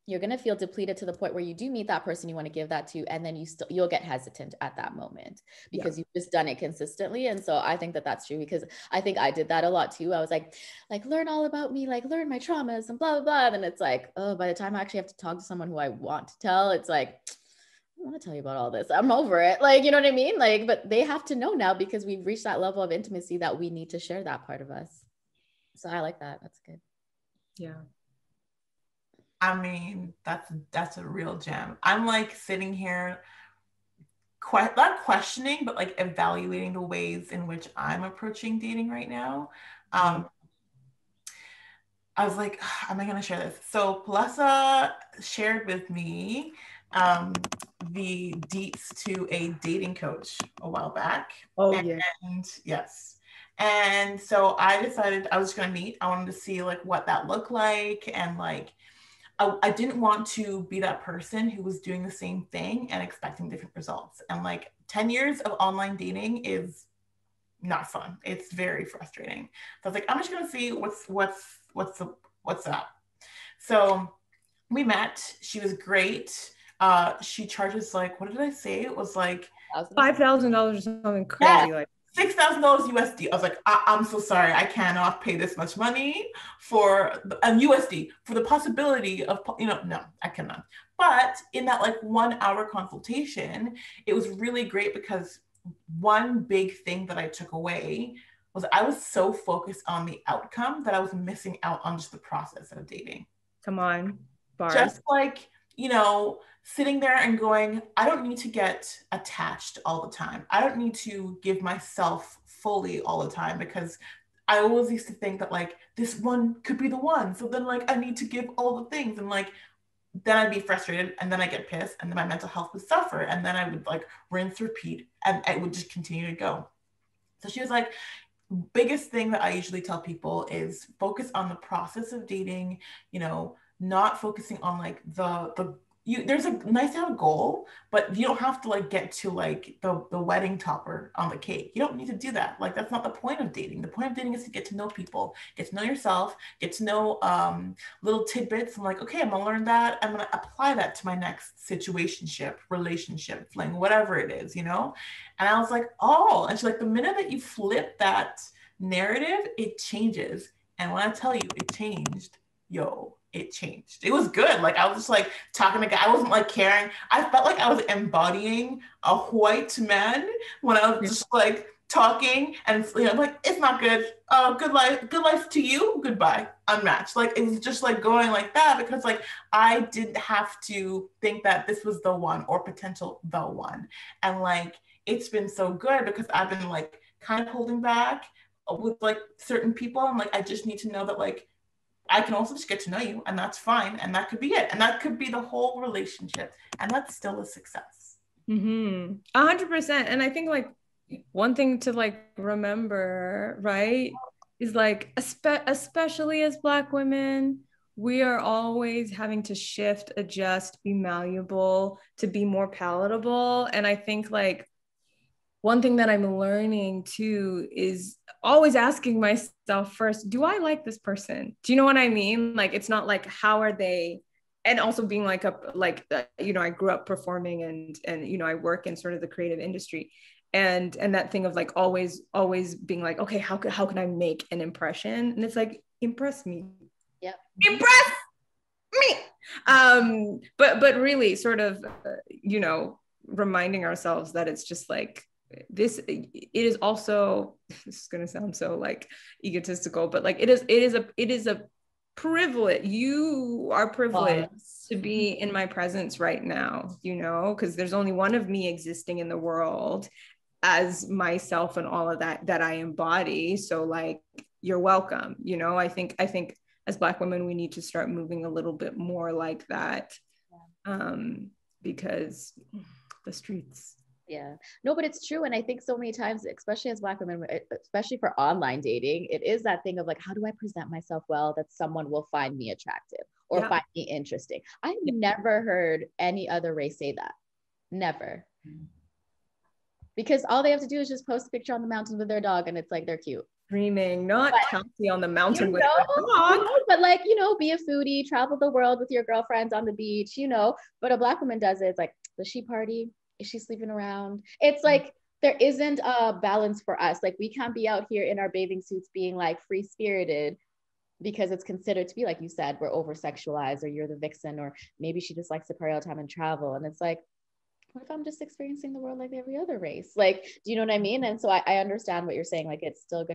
you're going to feel depleted to the point where you do meet that person you want to give that to, and then you'll get hesitant at that moment because you've just done it consistently. And so I think that that's true, because I think I did that a lot too. I was like learn all about me, like learn my traumas and blah blah blah. And it's like, oh, by the time I actually have to talk to someone who I want to tell, it's like, I don't want to tell you about all this, I'm over it, like, you know what I mean? Like, but they have to know now, because we've reached that level of intimacy that we need to share that part of us. So I like that. That's good. Yeah. I mean, that's a real gem. I'm like sitting here, not questioning, but like evaluating the ways in which I'm approaching dating right now. I was like, am I going to share this? So Palesa shared with me the deets to a dating coach a while back. Oh, and, yeah. And yes. And so I decided I was going to meet. I wanted to see like what that looked like. And like, I didn't want to be that person who was doing the same thing and expecting different results. And like 10 years of online dating is not fun. It's very frustrating. So I was like, I'm just going to see what's up. So we met. She was great. She charges like, what did I say? It was like $5,000 or something yeah, crazy. Like $6,000 USD. I was like, I'm so sorry. I cannot pay this much money for USD for the possibility of, no, I cannot. But in that like 1 hour consultation, it was really great because one big thing that I took away was I was so focused on the outcome that I was missing out on just the process of dating. Come on, bars. Just like, sitting there and going, I don't need to get attached all the time. I don't need to give myself fully all the time, because I always used to think that like this one could be the one. So then like I need to give all the things, and like then I'd be frustrated, and then I get pissed, and then my mental health would suffer, and then I would like rinse, repeat, and it would just continue to go. So she was like, biggest thing that I usually tell people is focus on the process of dating, not focusing on like there's a nice to have a goal, but you don't have to like get to like the wedding topper on the cake. You don't need to do that. Like that's not the point of dating. The point of dating is to get to know people, get to know yourself, get to know little tidbits. I'm like, okay, I'm gonna learn that. I'm gonna apply that to my next situationship, relationship, fling, whatever it is, And I was like, oh, and she's like, the minute that you flip that narrative, it changes. And when I tell you it changed, it changed. It was good. Like I was just like talking to guy. I wasn't like caring. I felt like I was embodying a white man when I was just like talking, and like, it's not good. Good life to you. Goodbye. Unmatched. Like it was just like going like that, because like I didn't have to think that this was the one or potential the one. And like it's been so good because I've been like kind of holding back with like certain people. I'm like, I just need to know that like I can also just get to know you, and that's fine. And that could be it. And that could be the whole relationship. And that's still a success. 100%. And I think like one thing to like remember, right, is like, especially as Black women, we are always having to shift, adjust, be malleable to be more palatable. And I think like one thing that I'm learning too is always asking myself first, do I like this person? Do you know what I mean? Like, it's not like, how are they? And also being like, I grew up performing and, I work in sort of the creative industry, and that thing of like, always being like, okay, how can I make an impression? And it's like, impress me. Yeah. Impress me. But really sort of, reminding ourselves that it's just like, it is also, this is going to sound so like egotistical, but like it is a privilege. You are privileged to be in my presence right now, because there's only one of me existing in the world as myself and all of that I embody. So like, you're welcome. I think as Black women, we need to start moving a little bit more like that, because the streets. Yeah, no, but it's true. And I think so many times, especially as Black women, especially for online dating, it is that thing of like, how do I present myself well that someone will find me attractive or find me interesting? I've never heard any other race say that. Never. Because all they have to do is just post a picture on the mountains with their dog, and it's like, they're cute. Dreaming, not Kelsey on the mountain with her dog. But like, be a foodie, travel the world with your girlfriends on the beach, but a Black woman does it. It's like, does she party? Is she sleeping around? It's like, there isn't a balance for us. Like, we can't be out here in our bathing suits being like free spirited, because it's considered to be, like you said, we're over sexualized, or you're the vixen, or maybe she just likes to party all the time and travel. And it's like, what if I'm just experiencing the world like every other race? Like, do you know what I mean? And so I understand what you're saying. Like, it's still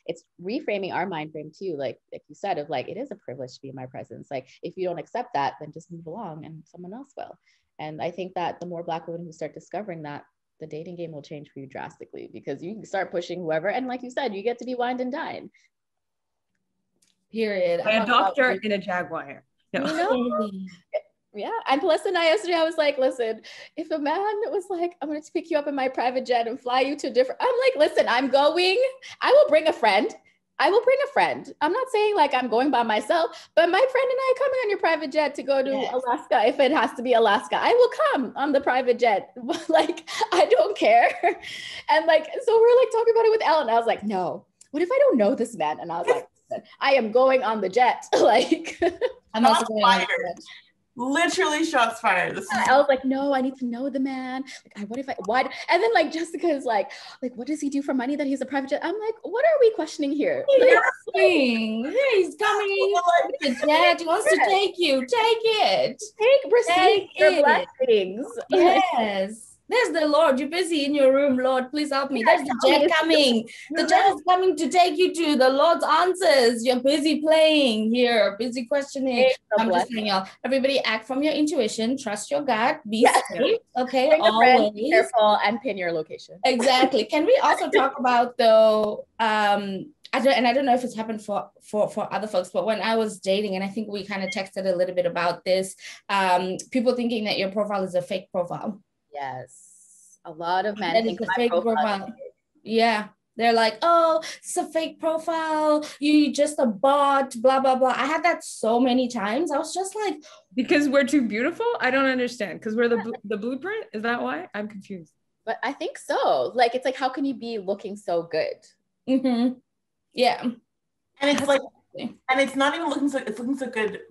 it's reframing our mind frame too. Like you said, of like, it is a privilege to be in my presence. Like, if you don't accept that, then just move along and someone else will. And I think that the more Black women who start discovering that, the dating game will change for you drastically, because you can start pushing whoever. And like you said, you get to be wined and dined. Period. By a doctor in a Jaguar. No. Yeah. And Palesa and I yesterday, I was like, listen, if a man was like, I'm going to pick you up in my private jet and fly you to different, I'm like, listen, I'm going, I will bring a friend. I will bring a friend. I'm not saying like I'm going by myself, but my friend and I are coming on your private jet to go to Alaska. If it has to be Alaska, I will come on the private jet. Like, I don't care. And like, so we're like talking about it with Ellen. I was like, no, what if I don't know this man? And I was like, I am going on the jet. Like, I'm also going on the jet. Literally shots fired. I was like, no, I need to know the man. Like, what if I, why? And then like, Jessica's like, what does he do for money that he's a private jet? I'm like, what are we questioning here? He's coming with the jet. He wants to take you. Take it. Receive your blessings. Yes. There's the Lord. You're busy in your room, Lord. Please help me. There's the jet coming. The jet is coming to take you to the Lord's answers. You're busy playing here, busy questioning. I'm just saying, y'all. Everybody act from your intuition. Trust your gut. Be safe. Okay, bring always. A friend, be careful, and pin your location. Exactly. Can we also talk about though? I don't know if it's happened for other folks, but when I was dating, and I think we kind of texted a little bit about this, people thinking that your profile is a fake profile. Yes, a lot of men think it's a fake profile. Yeah, they're like, oh, it's a fake profile. You just a bot, blah blah blah. I had that so many times. I was just like, because we're too beautiful. I don't understand. Because we're the blueprint. Is that why? I'm confused. But I think so. Like, it's like, how can you be looking so good? Mm-hmm. Yeah, and it's like, and it's not even looking so. It's looking so good.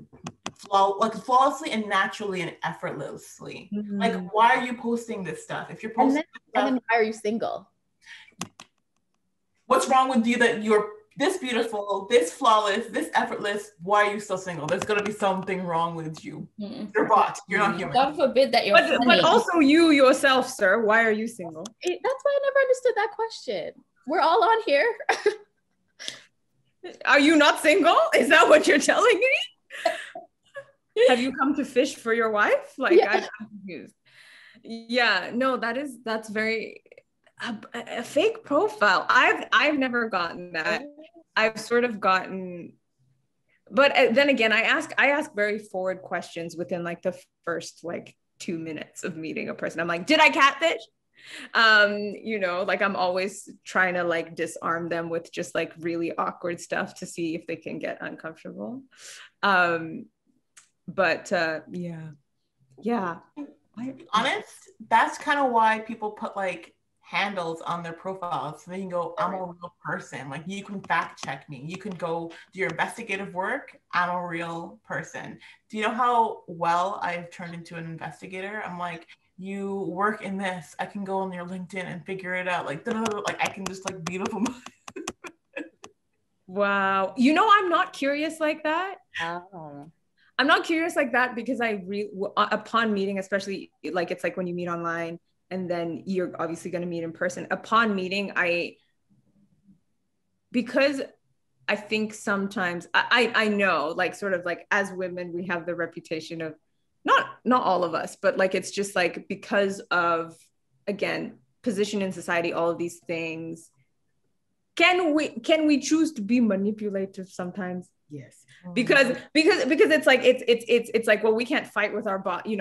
Flawlessly and naturally and effortlessly. Mm-hmm. Like, why are you posting this stuff? If you're posting and then why are you single? What's wrong with you that you're this beautiful, this flawless, this effortless? Why are you still single? There's gonna be something wrong with you. Mm-hmm. You're bot. You're not human. God forbid that you're but also you yourself, sir. Why are you single? That's why I never understood that question. We're all on here. Are you not single? Is that what you're telling me? Have you come to fish for your wife? Like, I'm confused. Yeah, no, that's very a fake profile. I've never gotten that. I've sort of gotten, but then again, I ask very forward questions within like the first like 2 minutes of meeting a person. I'm like, did I catfish? Like I'm always trying to like disarm them with just like really awkward stuff to see if they can get uncomfortable. But yeah. Honest, that's kind of why people put like handles on their profiles so they can go, I'm a real person. Like, you can fact check me. You can go do your investigative work. I'm a real person. Do you know how well I've turned into an investigator? I'm like, you work in this. I can go on your LinkedIn and figure it out. Like I can just like beautiful. Wow. I'm not curious like that. Oh. I'm not curious like that because upon meeting, especially like it's like when you meet online and then you're obviously going to meet in person. Upon meeting, because I think sometimes I know like sort of like as women, we have the reputation of not all of us, but like it's just like because of, again, position in society, all of these things. Can we choose to be manipulative sometimes? Yes, because it's like it's like, well, we can't fight with our body,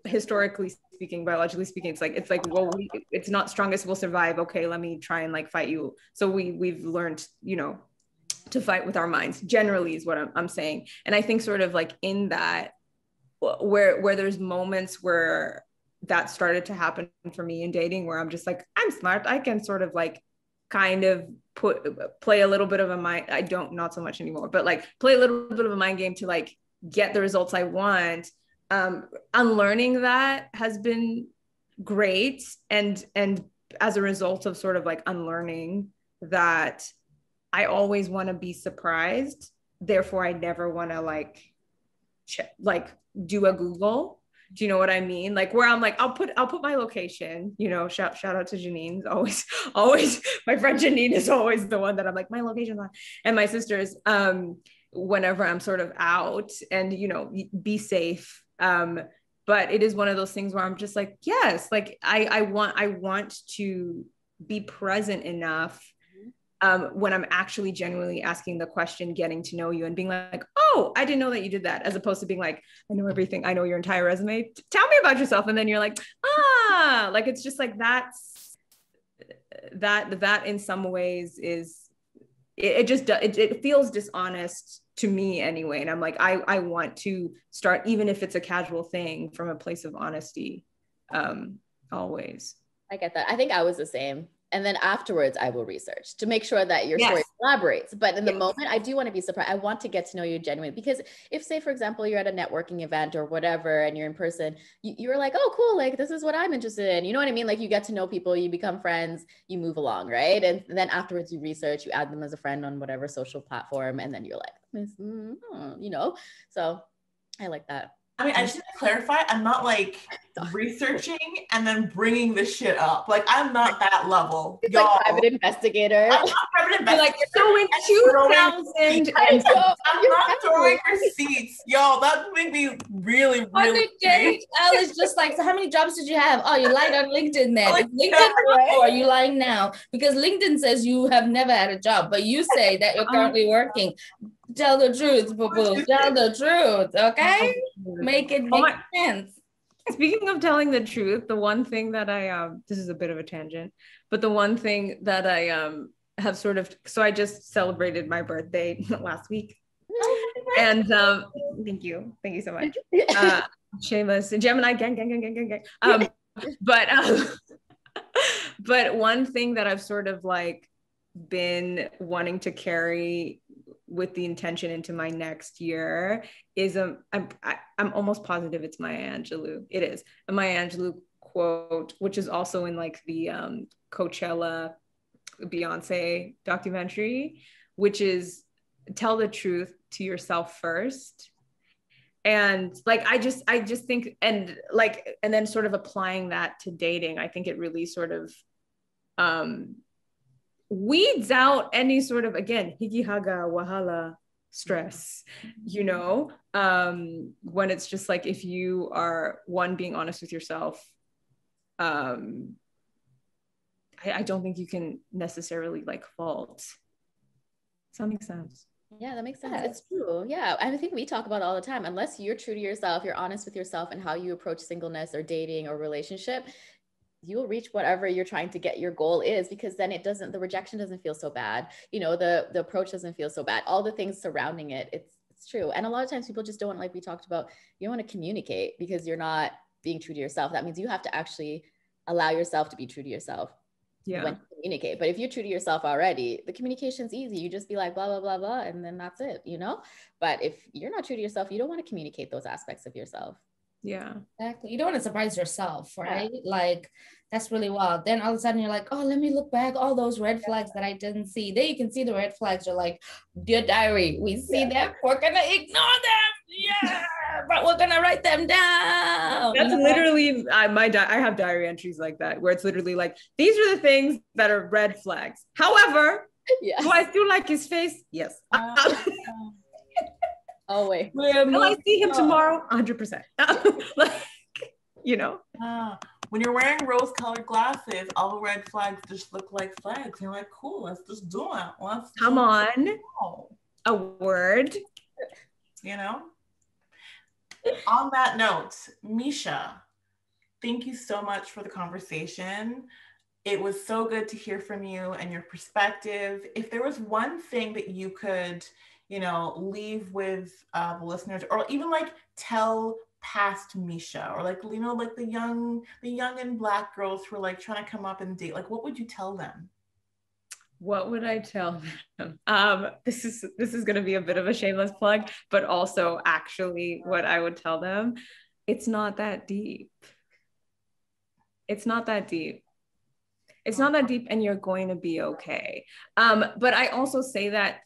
historically speaking, biologically speaking, it's like well, it's not strongest will survive. Okay, let me try and like fight you. So we've learned to fight with our minds. Generally, is what I'm saying. And I think sort of like in that where there's moments where that started to happen for me in dating, where I'm just like, I'm smart. I can sort of like kind of play a little bit of a mind. I don't, not so much anymore, but like play a little bit of a mind game to like get the results I want. Unlearning that has been great. And as a result of sort of like unlearning that, I always want to be surprised. Therefore, I never want to like do a Google. Do you know what I mean? Like where I'm like, I'll put my location, shout out to Janine's always my friend Janine is always the one that I'm like, my location's on, and my sisters, whenever I'm sort of out and, be safe. But it is one of those things where I'm just like, yes, like I want to be present enough when I'm actually genuinely asking the question, getting to know you and being like, oh, I didn't know that you did that, as opposed to being like, I know everything, I know your entire resume, tell me about yourself. And then you're like, like, it's just like, that in some ways is, it feels dishonest to me anyway. And I'm like, I want to start, even if it's a casual thing, from a place of honesty, always. I get that. I think I was the same. And then afterwards, I will research to make sure that your story collaborates. But in the moment, I do want to be surprised. I want to get to know you genuinely. Because if, say, for example, you're at a networking event or whatever, and you're in person, you're like, oh, cool. Like, this is what I'm interested in. You know what I mean? Like, you get to know people, you become friends, you move along, right? And then afterwards, you research, you add them as a friend on whatever social platform. And then you're like, you know? So I like that. I mean, I just need to clarify, I'm not like researching and then bringing the shit up. Like, I'm not that level. It's y'all. like private investigator. I'm not private investigator. Like, so in 2000, I'm not throwing receipts. Y'all, that would make me really, really Elle is just like, so how many jobs did you have? Oh, you lied on LinkedIn then. Like, LinkedIn right? Or are you lying now? Because LinkedIn says you have never had a job, but you say that you're currently working. Tell the truth, boo-boo. Tell the truth, okay? Make it make sense. Speaking of telling the truth, the one thing that I this is a bit of a tangent, but the one thing that I have sort of, so I just celebrated my birthday last week, and thank you so much. Shameless Gemini gang. But one thing that I've sort of like been wanting to carry with the intention into my next year is I'm almost positive it's Maya Angelou. It is a Maya Angelou quote, which is also in like the Coachella Beyonce documentary, which is tell the truth to yourself first. And like I just think, and then sort of applying that to dating, I think it really sort of weeds out any sort of, again, hikihaga, wahala, stress, you know, when it's just like, if you are being honest with yourself, I don't think you can necessarily like fault. Does that make sense? Yeah, that makes sense. It's true. Yeah. I think we talk about it all the time. Unless you're true to yourself, you're honest with yourself and how you approach singleness or dating or relationship, you will reach whatever you're trying to get your goal is, because then the rejection doesn't feel so bad. You know, the approach doesn't feel so bad. All the things surrounding it, it's true. And a lot of times people just don't, like we talked about, you don't want to communicate because you're not being true to yourself. That means you have to actually allow yourself to be true to yourself when you communicate. But if you're true to yourself already, the communication's easy. You just be like, blah, blah, blah, blah, and then that's it, you know? But if you're not true to yourself, you don't want to communicate those aspects of yourself. Yeah, exactly. You don't want to surprise yourself, right? Yeah. Like, that's really wild. Then all of a sudden you're like, oh, let me look back, all those red flags that I didn't see. Then you can see the red flags. You're like, dear diary, we see them, we're gonna ignore them, but we're gonna write them down. That's literally I have diary entries like that, where it's literally like, these are the things that are red flags. However, do I still like his face? Yes. Oh wait. Will I see him tomorrow? 100%. Like, you know. When you're wearing rose-colored glasses, all the red flags just look like flags. You're like, cool, let's just do it. Come on. A word. You know? On that note, Misha, thank you so much for the conversation. It was so good to hear from you and your perspective. If there was one thing that you could, you know, leave with the listeners, or even like tell past Misha, or like, you know, like the young and Black girls who are like trying to come up and date, like, what would you tell them? What would I tell them? This is going to be a bit of a shameless plug, but also actually what I would tell them, it's not that deep. It's not that deep. It's not that deep, and you're going to be okay. But I also say that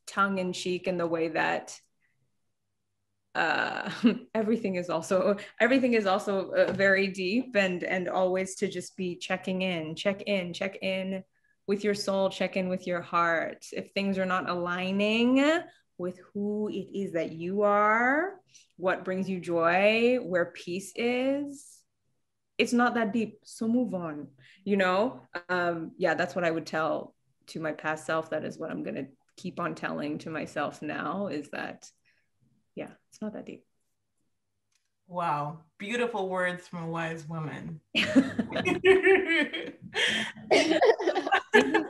tongue in cheek, in the way that everything is also very deep, and always to just be check in with your soul, check in with your heart. If things are not aligning with who it is that you are, what brings you joy, where peace is, it's not that deep, so move on, you know? That's what I would tell to my past self. That is what I'm going to keep on telling to myself now is that, yeah, it's not that deep. Wow. Beautiful words from a wise woman. Thank you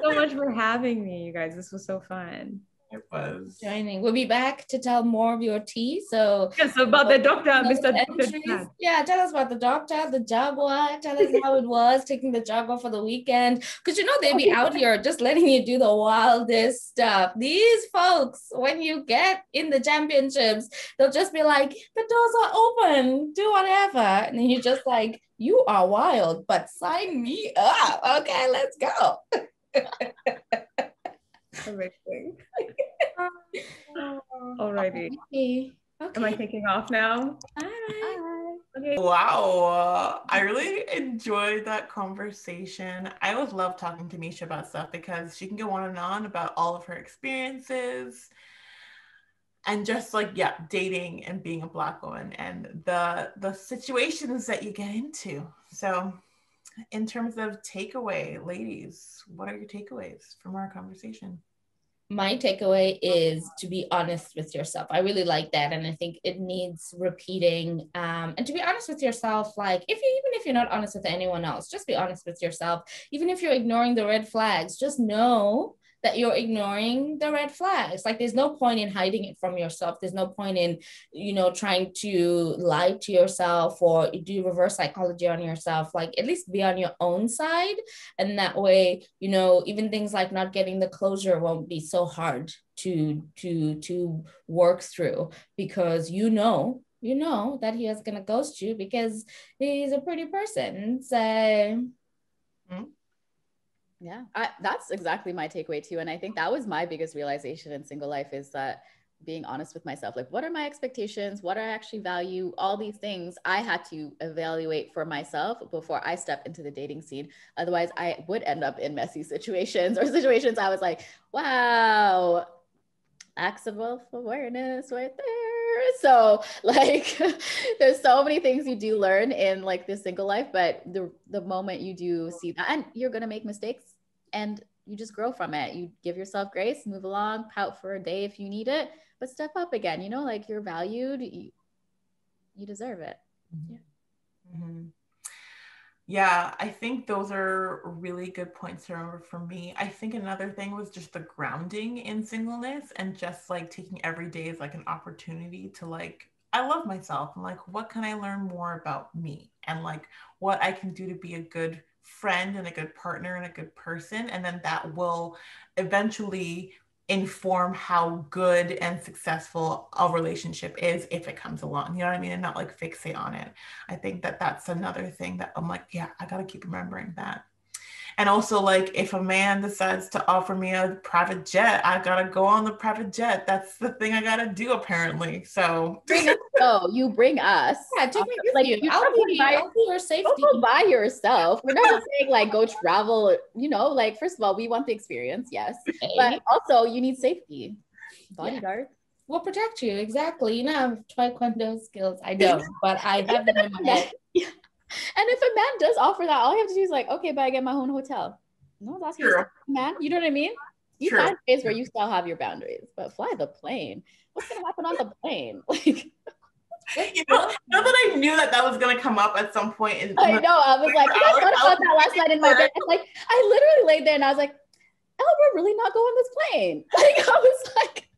so much for having me, you guys. This was so fun. It was. Joining. We'll be back to tell more of your tea. So yes, about the doctor, Mr. Dr. Yeah, tell us about the doctor, the Jaguar. Tell us how it was taking the Jaguar for the weekend. Because you know they'd be out here just letting you do the wildest stuff. These folks, when you get in the championships, they'll just be like, the doors are open, do whatever. And then you're just like, you are wild, but sign me up. Okay, let's go. Amazing. Alrighty. Okay. Am I taking off now? Bye. Okay. Wow. I really enjoyed that conversation. I always love talking to Misha about stuff because she can go on and on about all of her experiences and just like, yeah, dating and being a Black woman and the situations that you get into. So in terms of takeaway, ladies, what are your takeaways from our conversation? My takeaway is to be honest with yourself. I really like that. And I think it needs repeating. And to be honest with yourself, like even if you're not honest with anyone else, just be honest with yourself. Even if you're ignoring the red flags, just know that you're ignoring the red flags. Like there's no point in hiding it from yourself. There's no point in, trying to lie to yourself or do reverse psychology on yourself. Like at least be on your own side. And that way, even things like not getting the closure won't be so hard to work through because you know that he is going to ghost you because he's a pretty person. So mm-hmm. Yeah, that's exactly my takeaway too. And I think that was my biggest realization in single life is that being honest with myself, like what are my expectations? What do I actually value? All these things I had to evaluate for myself before I step into the dating scene. Otherwise I would end up in messy situations or situations I was like, wow, acts of self-awareness right there. So like there's so many things you do learn in like this single life, but the moment you do see that, and you're going to make mistakes and you just grow from it. You give yourself grace, move along, pout for a day if you need it, but step up again, like you're valued, you deserve it. Yeah. Mm-hmm. Yeah, I think those are really good points to remember for me. I think another thing was just the grounding in singleness and just like taking every day as like an opportunity to like, I love myself and like, what can I learn more about me and like what I can do to be a good friend and a good partner and a good person. And then that will eventually inform how good and successful a relationship is if it comes along, you know what I mean? And not like fixate on it. I think that that's another thing that I'm like, yeah, I got to keep remembering that. And also like if a man decides to offer me a private jet, I got to go on the private jet. That's the thing I got to do apparently. So you bring us. Yeah, take me with like, you. I'll be your safety. Don't go by yourself. We're not saying like go travel, like first of all, we want the experience, yes. Okay. But also you need safety. Bodyguard. Yeah. We'll protect you, exactly. I have Taekwondo skills. I don't, but I have them in my head. Yeah. And if a man does offer that, all you have to do is like, okay, but I get my own hotel. No one's asking you, man. You know what I mean? You find ways where you still have your boundaries, but fly the plane. What's gonna happen on the plane? Like, not that I knew that was gonna come up at some point. I know. I was like, I thought about that last night in my bed. Like, I literally laid there and I was like, Elle, we're really not going this plane. Like, I was like,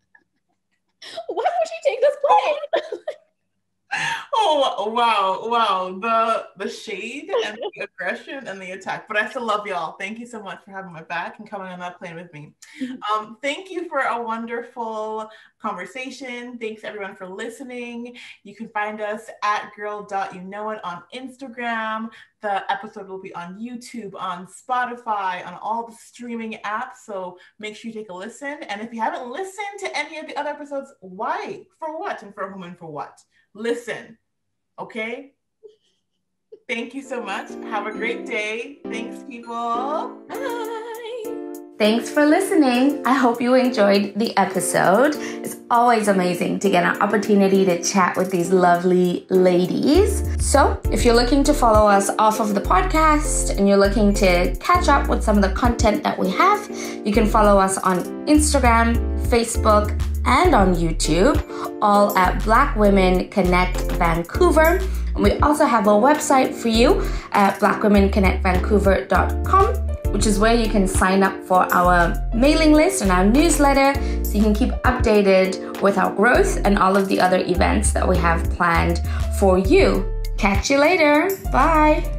why would she take this plane? Oh wow, the shade and the aggression and the attack, but I still love y'all. Thank you so much for having my back and coming on that plane with me. Thank you for a wonderful conversation. Thanks everyone for listening. You can find us at girl.youknowit on Instagram. The episode will be on YouTube, on Spotify, on all the streaming apps. So make sure you take a listen. And if you haven't listened to any of the other episodes, why? For what? And for whom and for what? Listen, okay? Thank you so much. Have a great day. Thanks, people. Bye. Thanks for listening. I hope you enjoyed the episode. It's always amazing to get an opportunity to chat with these lovely ladies. So if you're looking to follow us off of the podcast and you're looking to catch up with some of the content that we have, you can follow us on Instagram, Facebook, and on YouTube, all at Black Women Connect Vancouver. And we also have a website for you at blackwomenconnectvancouver.com, which is where you can sign up for our mailing list and our newsletter so you can keep updated with our growth and all of the other events that we have planned for you. Catch you later. Bye.